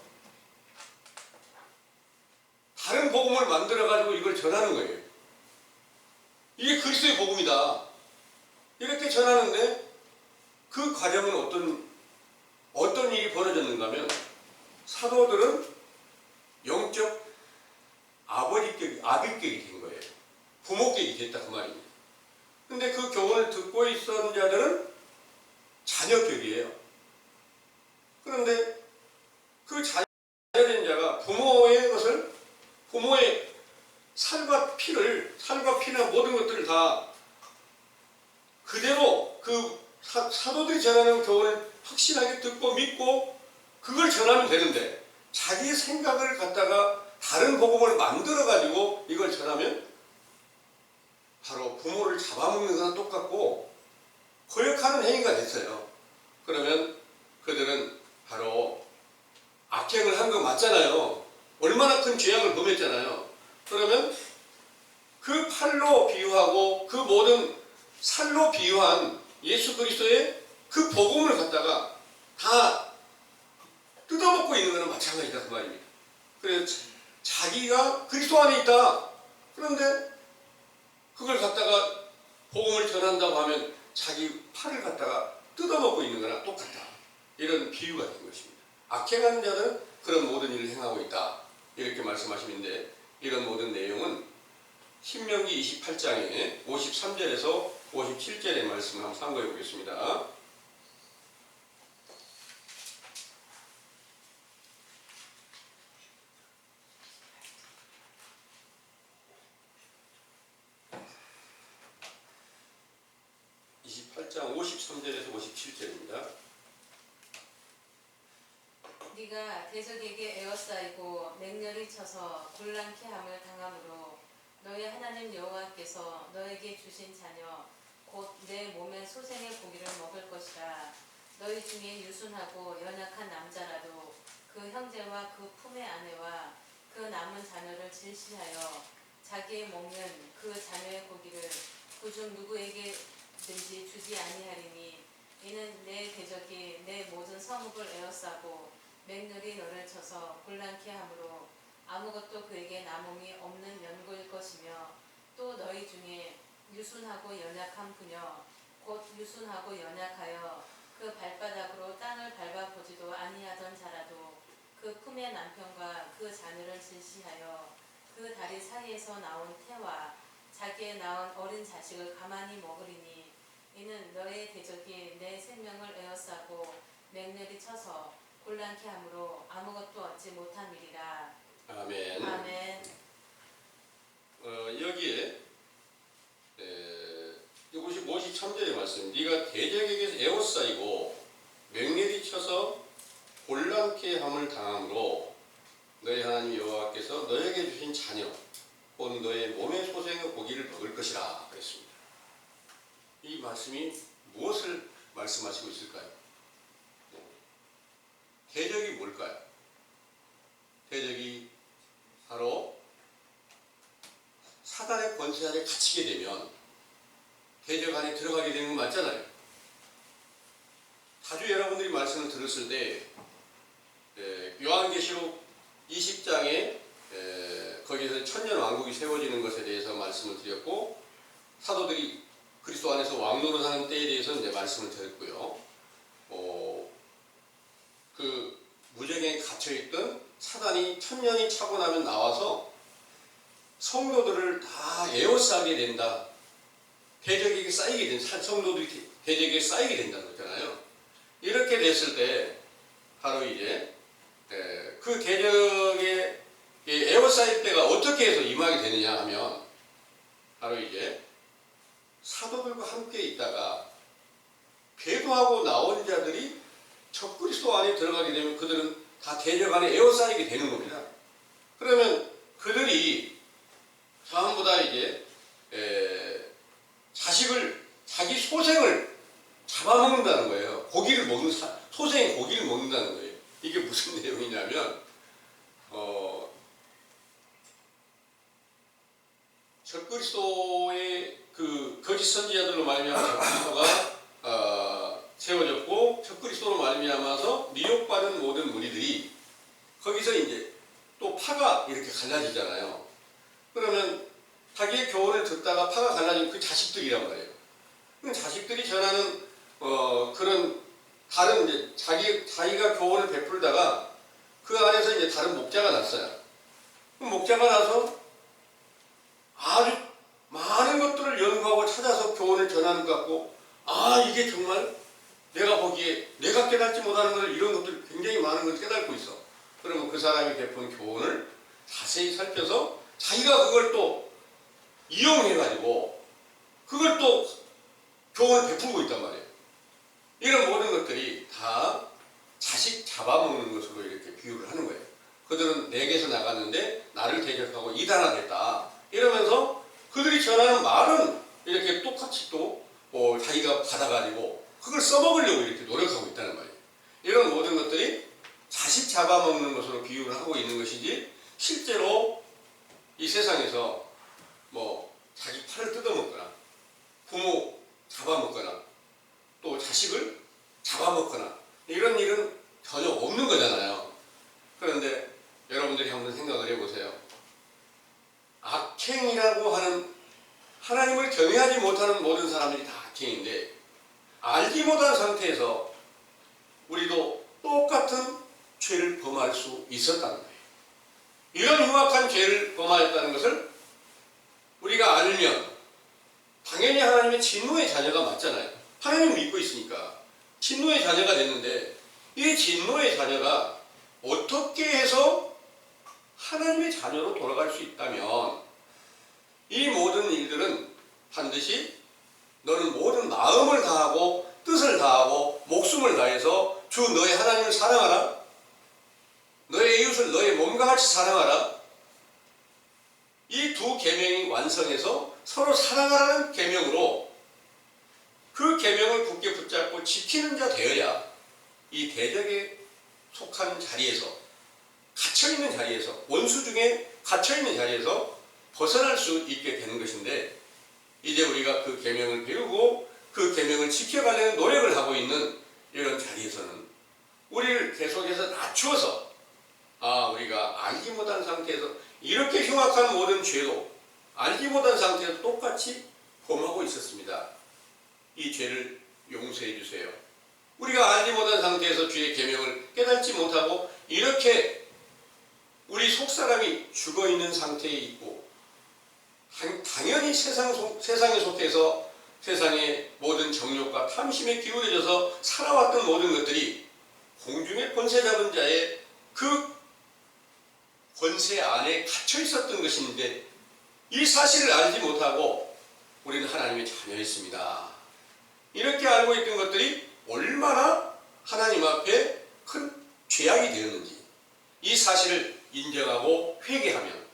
다른 복음을 만들어가지고 이걸 전하는 거예요. 이게 그리스도의 복음이다. 이렇게 전하는데 그 과정은 어떤 일이 벌어졌는가 하면 사도들은 영적 아비격이 된 거예요. 부모격이 됐다 그 말입니다. 근데 그 교훈을 듣고 있었는 자들은 자녀격이에요. 그런데 그 자녀된 자가 부모의 살과 피나 모든 것들을 다 그대로 그 사도들이 전하는 교훈을 확실하게 듣고 믿고 그걸 전하면 되는데 자기의 생각을 갖다가 다른 복음을 만들어가지고 이걸 전하면 바로 부모를 잡아먹는 거랑 똑같고 거역하는 행위가 됐어요. 그러면 그들은 바로 악행을 한 거 맞잖아요. 얼마나 큰 죄악을 범했잖아요. 그러면 그 팔로 비유하고 그 모든 살로 비유한 예수 그리스도의 그 복음을 갖다가 다 뜯어먹고 있는 거는 마찬가지다 그 말입니다. 그래서 자기가 그리스도 안에 있다. 그런데 그걸 갖다가 복음을 전한다고 하면 자기 팔을 갖다가 뜯어먹고 있는 거랑 똑같다. 이런 비유가 된 것입니다. 악행하는 자는 그런 모든 일을 행하고 있다. 이렇게 말씀하시는데 이런 모든 내용은 신명기 28장에 53절에서 57절의 말씀을 한번 참고해 보겠습니다. 장 53절에서 57절입니다. 네가 대적에게 에워싸이고 맹렬히 쳐서 곤란케 함을 당함으로 너의 하나님 여호와께서 너에게 주신 자녀 곧 내 몸의 소생의 고기를 먹을 것이라. 너희 중에 유순하고 연약한 남자라도 그 형제와 그 품의 아내와 그 남은 자녀를 질시하여 자기의 먹는 그 자녀의 고기를 그중 누구에게든지 주지 아니하리니 이는 내 대적이 내 모든 성읍을 에워싸고 맹렬히 너를 쳐서 곤란케 하므로 아무것도 그에게 남음이 없는 연고일 것이며 또 너희 중에 유순하고 연약한 부녀 곧 유순하고 연약하여 그 발바닥으로 땅을 밟아보지도 아니하던 자라도 그 품의 남편과 그 자녀를 질시하여 그 다리 사이에서 나온 태와 자기의 낳은 어린 자식을 가만히 먹으리니 이는 너의 대적이 내 생명을 에워싸고 맹렬히 쳐서 곤란케 하므로 아무것도 얻지 못함이리라. 아멘. 아멘. 여기에 53절의 말씀, 네가 대적에게서 에워싸이고 맹렬히 쳐서 곤란케 함을 당함으로 너희 하나님 여호와께서 너에게 주신 자녀 곧 너의 몸의 소생의 고기를 먹을 것이라 그랬습니다. 이 말씀이 무엇을 말씀하시고 있을까요? 대적이 뭘까요? 대적이 바로 사단의 권세 아래 갇히게 되면 대적 안에 들어가게 되는 거 맞잖아요. 자주 여러분들이 여러분들이 말씀을 들었을 때 요한계시록 20장에 거기서 천년왕국이 세워지는 것에 대해서 말씀을 드렸고, 사도들이 그리스도 안에서 왕노릇하는 때에 대해서 이제 말씀을 드렸고요. 그 무저갱에 갇혀있던 사단이 천년이 차고 나면 나와서 성도들을 다 에워싸게 된다. 대적에게 쌓이게 된다. 성도들이 대적에게 쌓이게 된다는 거잖아요. 이렇게 됐을 때 바로 이제 그 대적에 에워싸일 때가 어떻게 해서 임하게 되느냐 하면, 바로 이제 사도들과 함께 있다가 배도하고 나온 자들이 적그리스도 안에 들어가게 되면 그들은 다 대적 안에 에워싸이게 되는 겁니다. 그러면 그들이 전부 다 이제 자기 소생을 잡아먹는다는 거예요. 고기를 먹는 소생이 고기를 먹는다는 거예요. 이게 무슨 내용이냐면 적그리스도의 그 거짓 선지자들로 말미암아 적그리스도가 세워졌고, 적그리스도로 말미암아서 미혹받은 모든 무리들이 거기서 이제 또 파가 이렇게 갈라지잖아요. 그러면 자기의 교훈을 듣다가 파가 갈라진 그 자식들이란 말이에요. 그 자식들이 전하는 그런 다른 이제 자기가 교훈을 베풀다가 그 안에서 이제 다른 목자가 났어요. 그 목자가 나서 아주 많은 것들을 연구하고 찾아서 교훈을 전하는 것 같고, 이게 정말 내가 보기에 내가 깨닫지 못하는 것을, 이런 것들 굉장히 많은 것을 깨닫고 있어. 그러면 그 사람이 베푼 교훈을 자세히 살펴서 자기가 그걸 또 이용해가지고 그걸 또 교훈을 베풀고 있단 말이에요. 이런 모든 것들이 다 자식 잡아먹는 것으로 이렇게 비유를 하는 거예요. 그들은 내게서 나갔는데 나를 대적하고 이단화됐다. 이러면서 그들이 전하는 말은 이렇게 똑같이 또 자기가 받아가지고 그걸 써먹으려고 이렇게 노력하고 있다는 말이에요. 이런 모든 것들이 자식 잡아먹는 것으로 비유를 하고 있는 것이지, 실제로 이 세상에서 자기 팔을 뜯어먹거나 부모 잡아먹거나 또 자식을 잡아먹거나 이런 일은 전혀 없는 거잖아요. 그런데 여러분들이 한번 생각을 해보세요. 악행이라고 하는, 하나님을 경외하지 못하는 모든 사람들이 다 악행인데, 알지 못한 상태에서 우리도 똑같은 죄를 범할 수 있었다는 거예요. 이런 흉악한 죄를 범하였다는 것을 우리가 알면 당연히 하나님의 진노의 자녀가 맞잖아요. 하나님을 믿고 있으니까 진노의 자녀가 됐는데, 이 진노의 자녀가 어떻게 해서 하나님의 자녀로 돌아갈 수 있다면, 이 모든 일들은 반드시 너는 모든 마음을 다하고 뜻을 다하고 목숨을 다해서 주 너의 하나님을 사랑하라, 너의 이웃을 너의 몸과 같이 사랑하라, 이 두 계명이 완성해서 서로 사랑하라는 계명으로 그 계명을 굳게 붙잡고 지키는 자 되어야 이 대적에 속한 자리에서, 갇혀있는 자리에서, 원수 중에 갇혀있는 자리에서 벗어날 수 있게 되는 것인데, 이제 우리가 그 계명을 배우고 그 계명을 지켜가려는 노력을 하고 있는 이런 자리에서는 우리를 계속해서 낮추어서, 우리가 알지 못한 상태에서 이렇게 흉악한 모든 죄도 알지 못한 상태에서 똑같이 범하고 있었습니다. 이 죄를 용서해 주세요. 우리가 알지 못한 상태에서 주의 계명을 깨닫지 못하고 이렇게 우리 속사람이 죽어있는 상태에 있고, 당연히 세상에 속해서 세상의 모든 정욕과 탐심에 기울여져서 살아왔던 모든 것들이 공중의 권세 잡은 자의 그 권세 안에 갇혀 있었던 것인데, 이 사실을 알지 못하고 우리는 하나님의 자녀였습니다. 이렇게 알고 있던 것들이 얼마나 하나님 앞에 큰 죄악이 되었는지, 이 사실을 인정하고 회개하면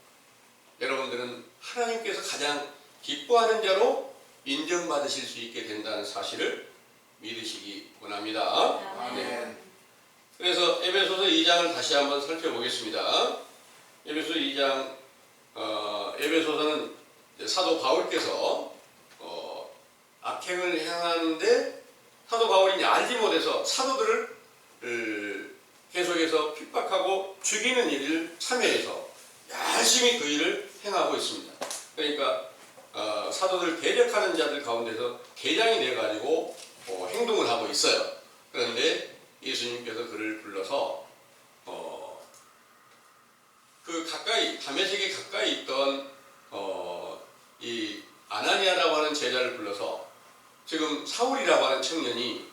여러분들은 하나님께서 가장 기뻐하는 자로 인정받으실 수 있게 된다는 사실을 믿으시기 원합니다. 아멘. 그래서 에베소서 2장을 다시 한번 살펴보겠습니다. 에베소 2장, 에베소서는 사도 바울께서 악행을 행하는데 사도 바울이 알지 못해서 사도들을 계속해서 핍박하고 죽이는 일을 참여해서 열심히 그 일을 행하고 있습니다. 그러니까 사도들 대적하는 자들 가운데서 대장이 돼가지고 행동을 하고 있어요. 그런데 예수님께서 그를 불러서 그 가까이 다메섹에 가까이 있던 이 아나니아라고 하는 제자를 불러서 지금 사울이라고 하는 청년이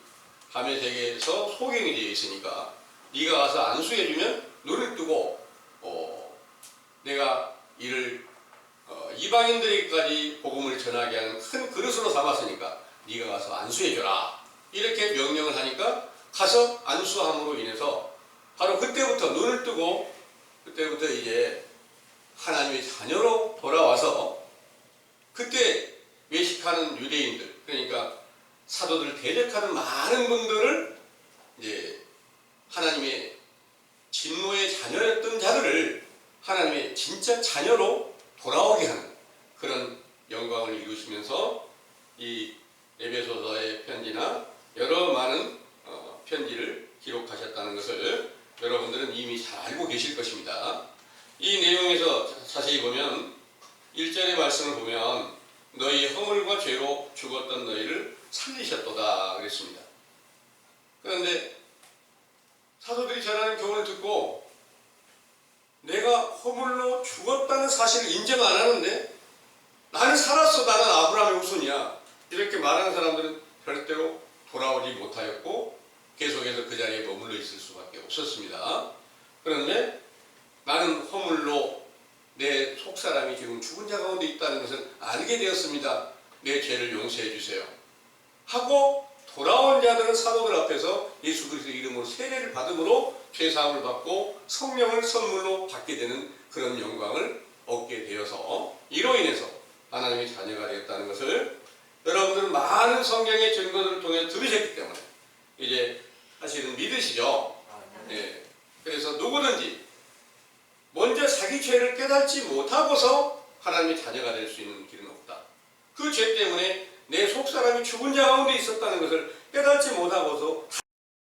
다메섹에서 소경이 되어 있으니까 네가 와서 안수해주면 눈을 뜨고 내가 이를 이방인들에게까지 복음을 전하게 하는 큰 그릇으로 삼았으니까 네가 가서 안수해줘라 이렇게 명령을 하니까 가서 안수함으로 인해서 바로 그때부터 눈을 뜨고 그때부터 이제 하나님의 자녀로 돌아와서 그때 외식하는 유대인들 그러니까 사도들 대적하는 많은 분들을 이제 하나님의 진노의 자녀였던 자들을 하나님의 진짜 자녀로 돌아오게 하는 그런 영광을 이루시면서 이 에베소서의 편지나 여러 많은 편지를 기록하셨다는 것을 여러분들은 이미 잘 알고 계실 것입니다. 이 내용에서 자세히 보면 1절의 말씀을 보면 너희 허물과 죄로 죽었던 너희를 살리셨도다 그랬습니다. 그런데 사도들이 전하는 교훈을 듣고 내가 허물로 죽었다는 사실을 인정 안 하는데 나는 살았어 나는 아브라함의 후손이야 이렇게 말하는 사람들은 절대로 돌아오지 못하였고 계속해서 그 자리에 머물러 있을 수밖에 없었습니다. 그런데 나는 허물로 내 속사람이 지금 죽은 자 가운데 있다는 것을 알게 되었습니다. 내 죄를 용서해 주세요 하고 돌아온 자들은 사도들 앞에서 예수 그리스도의 이름으로 세례를 받음으로 죄사함을 받고 성령을 선물로 받게 되는 그런 영광을 얻게 되어서 이로 인해서 하나님의 자녀가 되었다는 것을 여러분들은 많은 성경의 증거들을 통해 들으셨기 때문에 이제 사실은 믿으시죠. 네. 그래서 누구든지 먼저 자기 죄를 깨닫지 못하고서 하나님의 자녀가 될 수 있는 길은 없다. 그 죄 때문에 내 속사람이 죽은 자 가운데 있었다는 것을 깨닫지 못하고서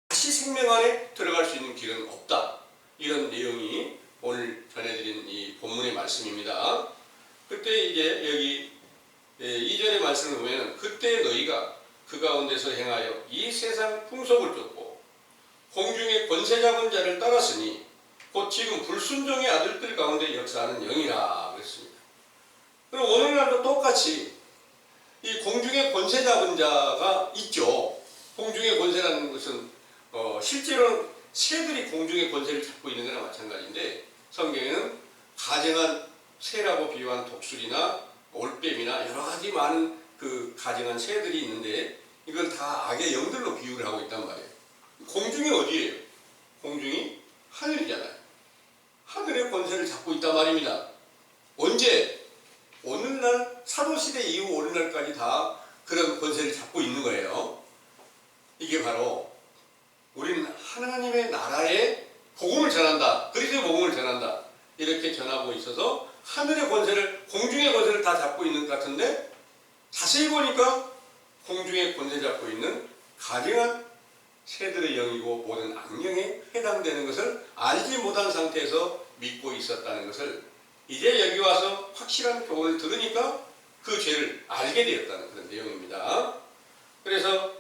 다시 생명 안에 들어갈 수 있는 길은 없다. 이런 내용이 오늘 전해드린 이 본문의 말씀입니다. 그때 이제 여기 2절의 말씀을 보면 그때 너희가 그 가운데서 행하여 이 세상 풍속을 쫓고 공중의 권세 잡은 자를 따랐으니 곧 지금 불순종의 아들들 가운데 역사하는 영이라 그랬습니다. 그럼 오늘날도 똑같이 이 공중의 권세 잡은 자가 있죠. 공중의 권세라는 것은 실제로는 새들이 공중의 권세를 잡고 있는 거나 마찬가지인데 성경에는 가증한 새라고 비유한 독수리나 올뱀이나 여러 가지 많은 그 가증한 새들이 있는데 이걸 다 악의 영들로 비유를 하고 있단 말이에요. 공중이 어디예요? 공중이 하늘이잖아요. 하늘의 권세를 잡고 있단 말입니다. 언제? 오늘날 사도시대 이후 오늘날까지 다 그런 권세를 잡고 있는 거예요. 이게 바로 우리는 하나님의 나라의 복음을 전한다. 그리스도의 복음을 전한다. 이렇게 전하고 있어서 하늘의 권세를 공중의 권세를 다 잡고 있는 것 같은데 자세히 보니까 공중의 권세 잡고 있는 가증한 새들의 영이고 모든 악령에 해당되는 것을 알지 못한 상태에서 믿고 있었다는 것을 이제 여기 와서 확실한 교훈을 들으니까 그 죄를 알게 되었다는 그런 내용입니다. 그래서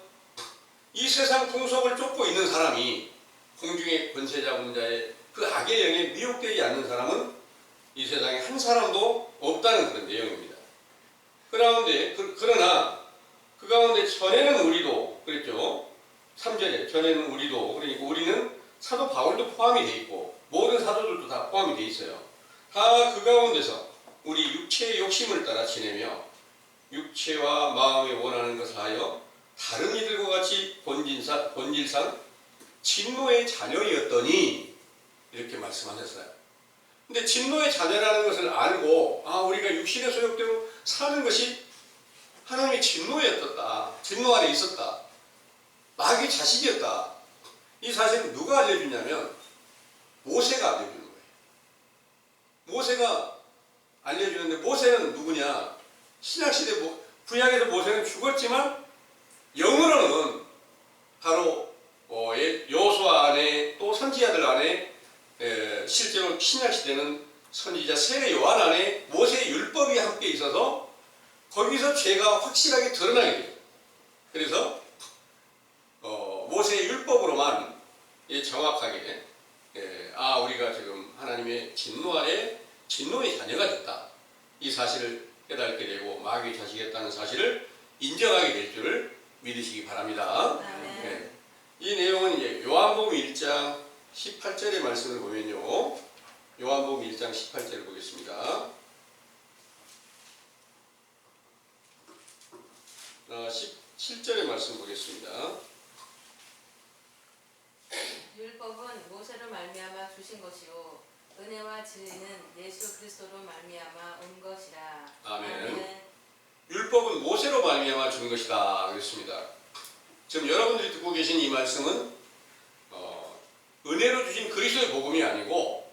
이 세상 풍속을 쫓고 있는 사람이 공중의 권세 잡은 자의 그 악의 영에 미혹되지 않는 사람은 이 세상에 한 사람도 없다는 그런 내용입니다. 그러나 그 가운데 전에는 우리도 그랬죠. 3절에 전에는 우리도 그러니까 우리는 사도 바울도 포함이 돼 있고 모든 사도들도 다 포함이 돼 있어요. 다 그 가운데서 우리 육체의 욕심을 따라 지내며 육체와 마음에 원하는 것을 하여 다른 이들과 같이 본질상 진노의 자녀였더니 이렇게 말씀하셨어요. 근데 진노의 자녀라는 것을 알고 우리가 육신의 소욕대로 사는 것이 하나님의 진노였다. 진노 안에 있었다. 마귀의 자식이었다. 이 사실을 누가 알려주냐면 모세가 알려주는 거예요. 모세가 알려주는데 모세는 누구냐? 신약시대 구약에서 모세는 죽었지만 영으로는 바로 여호수아 안에 선지자들 안에 실제로 신약 시대는 선지자 세례 요한 안에 모세의 율법이 함께 있어서 거기서 죄가 확실하게 드러나게 돼요. 그래서 모세의 율법으로만 정확하게 우리가 지금 하나님의 진노 아래 진노의 자녀가 됐다. 이 사실을 깨닫게 되고 마귀의 자식이었다는 사실을 인정하게 될 줄을 믿으시기 바랍니다. 네. 이 내용은 이제 요한복음 1장 18절의 말씀을 보면요. 요한복음 1장 18절을 보겠습니다. 17절의 말씀 보겠습니다. 율법은 모세로 말미암아 주신 것이요 은혜와 진리는 예수 그리스도로 말미암아 온 것이라. 아멘. 율법은 모세로 말미암아 준 것이다 그랬습니다. 지금 여러분들이 듣고 계신 이 말씀은 은혜로 주신 그리스도의 복음이 아니고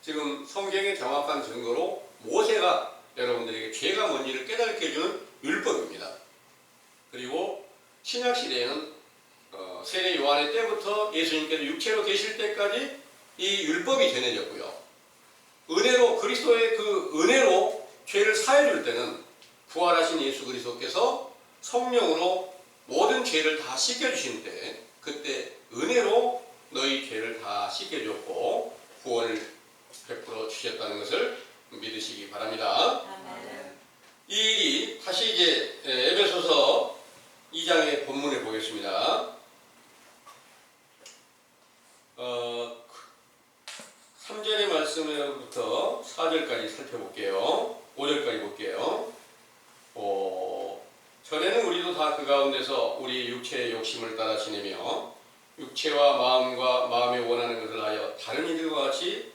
지금 성경의 정확한 증거로 모세가 여러분들에게 죄가 뭔지를 깨닫게 해주는 율법입니다. 그리고 신약 시대에는 세례 요한의 때부터 예수님께서 육체로 계실 때까지 이 율법이 전해졌고요. 은혜로 그리스도의 그 은혜로 죄를 사해 줄 때는 부활하신 예수 그리스도께서 성령으로 모든 죄를 다 씻겨 주신 때 그때 은혜로 너희 죄를 다 씻겨 줬고 구원을 베풀어 주셨다는 것을 믿으시기 바랍니다. 아멘. 이 일이 다시 이제 에베소서 2장의 본문을 보겠습니다. 3절의 말씀부터 4절까지 살펴볼게요. 5절까지 볼게요. 전에는 우리도 다 그 가운데서 우리 육체의 욕심을 따라 지내며 육체와 마음과 마음에 원하는 것을 하여 다른 이들과 같이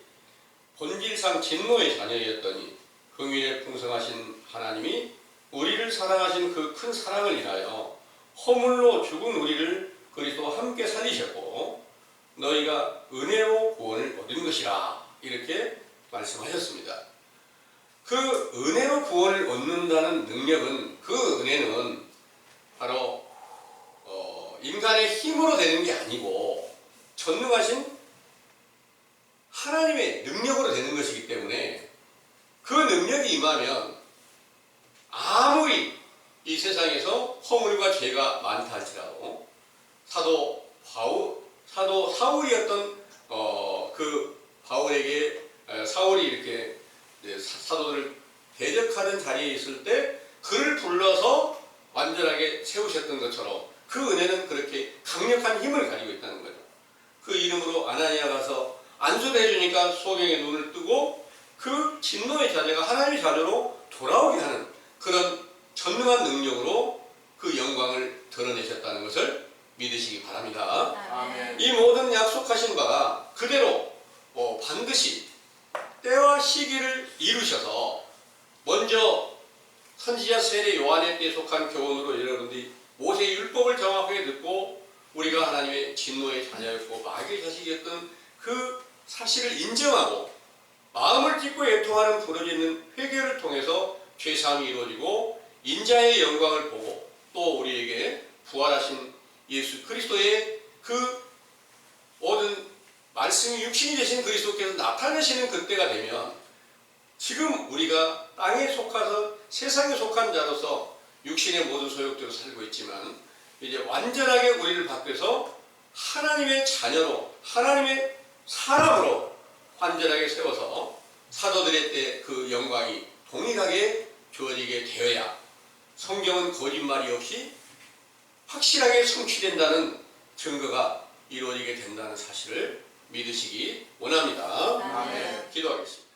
본질상 진노의 자녀였더니 긍휼에 풍성하신 하나님이 우리를 사랑하신 그 큰 사랑을 인하여 허물로 죽은 우리를 그리스도와 함께 살리셨고 너희가 은혜로 구원을 얻은 것이라 이렇게 말씀하셨습니다. 그 은혜로 구원을 얻는다는 능력은 그 은혜는 바로 인간의 힘으로 되는 게 아니고 전능하신 하나님의 능력으로 되는 것이기 때문에 그 능력이 임하면 아무리 이 세상에서 허물과 죄가 많다 할지라도 사도 사울이었던 그 바울에게 사울이 이렇게 사도들을 대적하는 자리에 있을 때 그를 불러서 완전하게 세우셨던 것처럼 그 은혜는 그렇게 강력한 힘을 가지고 있다는 거죠. 그 이름으로 아나니아 가서 안수를 해주니까 소경의 눈을 뜨고 그 진노의 자녀가 하나님의 자녀로 돌아오게 하는 그런 전능한 능력으로 그 영광을 드러내셨다는 것을 믿으시기 바랍니다. 아멘. 이 모든 약속하신 바가 그대로 반드시 때와 시기를 이루셔서 먼저 선지자 세례 요한의 때에 속한 교훈으로 여러분들이 모세의 율법을 정확하게 듣고 우리가 하나님의 진노의 자녀였고 마귀의 자식이었던 그 사실을 인정하고 마음을 찢고 애통하는 부르짖는 회개를 통해서 죄사함이 이루어지고 인자의 영광을 보고 또 우리에게 부활하신 예수 그리스도의 그 모든 말씀이 육신이 되신 그리스도께서 나타내시는 그때가 되면 지금 우리가 땅에 속해서 세상에 속한 자로서 육신의 모든 소욕대로 살고 있지만 이제 완전하게 우리를 바뀌어서 하나님의 자녀로 하나님의 사람으로 완전하게 세워서 사도들의 때 그 영광이 동일하게 주어지게 되어야 성경은 거짓말이 없이 확실하게 성취된다는 증거가 이루어지게 된다는 사실을 믿으시기 원합니다. 아멘. 기도하겠습니다.